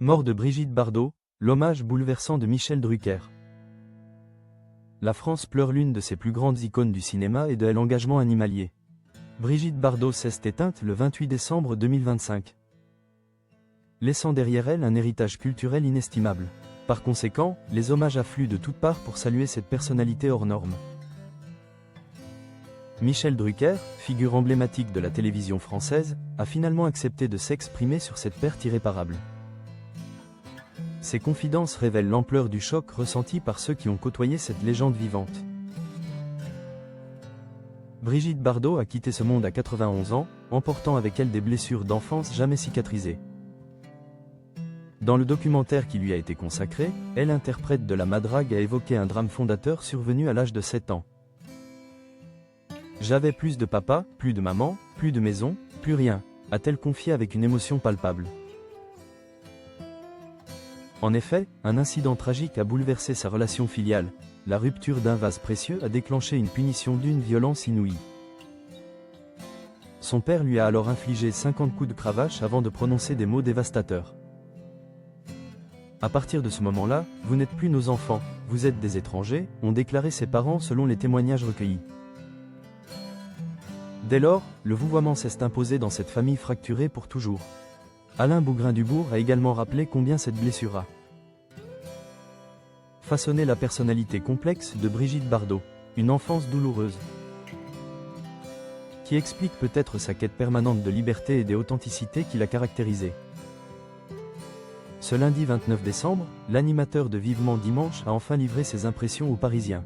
Mort de Brigitte Bardot, l'hommage bouleversant de Michel Drucker. La France pleure l'une de ses plus grandes icônes du cinéma et de l'engagement animalier. Brigitte Bardot s'est éteinte le 28 décembre 2025. Laissant derrière elle un héritage culturel inestimable. Par conséquent, les hommages affluent de toutes parts pour saluer cette personnalité hors norme. Michel Drucker, figure emblématique de la télévision française, a finalement accepté de s'exprimer sur cette perte irréparable. Ses confidences révèlent l'ampleur du choc ressenti par ceux qui ont côtoyé cette légende vivante. Brigitte Bardot a quitté ce monde à 91 ans, emportant avec elle des blessures d'enfance jamais cicatrisées. Dans le documentaire qui lui a été consacré, elle, interprète de la Madrague, a évoqué un drame fondateur survenu à l'âge de 7 ans. J'avais plus de papa, plus de maman, plus de maison, plus rien, a-t-elle confié avec une émotion palpable. En effet, un incident tragique a bouleversé sa relation filiale. La rupture d'un vase précieux a déclenché une punition d'une violence inouïe. Son père lui a alors infligé 50 coups de cravache avant de prononcer des mots dévastateurs. À partir de ce moment-là, vous n'êtes plus nos enfants, vous êtes des étrangers, ont déclaré ses parents selon les témoignages recueillis. Dès lors, le vouvoiement s'est imposé dans cette famille fracturée pour toujours. Alain Bougrain-Dubourg a également rappelé combien cette blessure a façonné la personnalité complexe de Brigitte Bardot, une enfance douloureuse, qui explique peut-être sa quête permanente de liberté et d'authenticité qui l'a caractérisée. Ce lundi 29 décembre, l'animateur de Vivement Dimanche a enfin livré ses impressions aux Parisiens.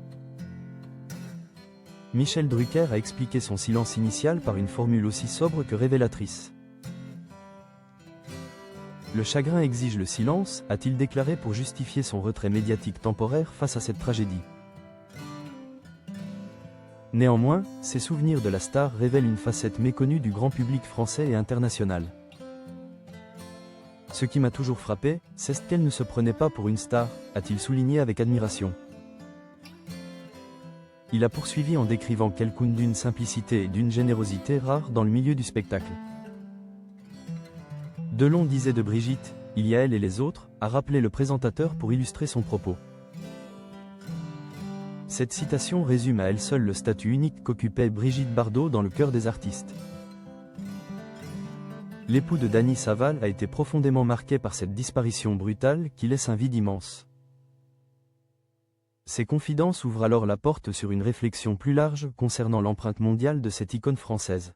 Michel Drucker a expliqué son silence initial par une formule aussi sobre que révélatrice. Le chagrin exige le silence, a-t-il déclaré pour justifier son retrait médiatique temporaire face à cette tragédie. Néanmoins, ses souvenirs de la star révèlent une facette méconnue du grand public français et international. Ce qui m'a toujours frappé, c'est qu'elle ne se prenait pas pour une star, a-t-il souligné avec admiration. Il a poursuivi en décrivant quelqu'un d'une simplicité et d'une générosité rares dans le milieu du spectacle. Delon disait de Brigitte, il y a elle et les autres, a rappelé le présentateur pour illustrer son propos. Cette citation résume à elle seule le statut unique qu'occupait Brigitte Bardot dans le cœur des artistes. L'époux de Dany Saval a été profondément marqué par cette disparition brutale qui laisse un vide immense. Ces confidences ouvrent alors la porte sur une réflexion plus large concernant l'empreinte mondiale de cette icône française.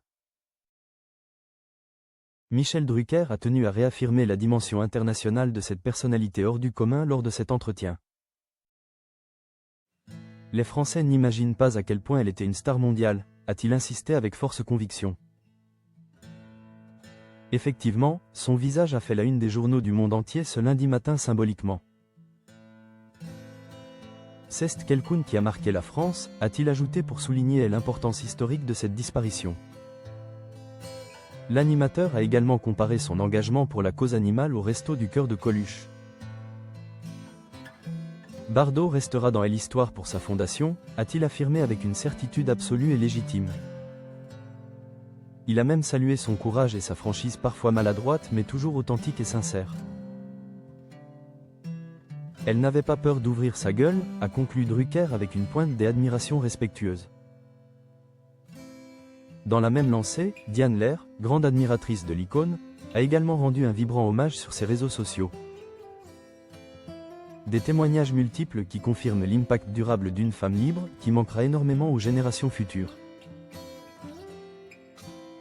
Michel Drucker a tenu à réaffirmer la dimension internationale de cette personnalité hors du commun lors de cet entretien. Les Français n'imaginent pas à quel point elle était une star mondiale, a-t-il insisté avec force conviction. Effectivement, son visage a fait la une des journaux du monde entier ce lundi matin symboliquement. C'est quelqu'un qui a marqué la France, a-t-il ajouté pour souligner l'importance historique de cette disparition. L'animateur a également comparé son engagement pour la cause animale au Resto du Cœur de Coluche. Bardot restera dans l'histoire pour sa fondation, a-t-il affirmé avec une certitude absolue et légitime. Il a même salué son courage et sa franchise parfois maladroite mais toujours authentique et sincère. Elle n'avait pas peur d'ouvrir sa gueule, a conclu Drucker avec une pointe d'admiration respectueuse. Dans la même lancée, Diane Lair, grande admiratrice de l'icône, a également rendu un vibrant hommage sur ses réseaux sociaux. Des témoignages multiples qui confirment l'impact durable d'une femme libre qui manquera énormément aux générations futures.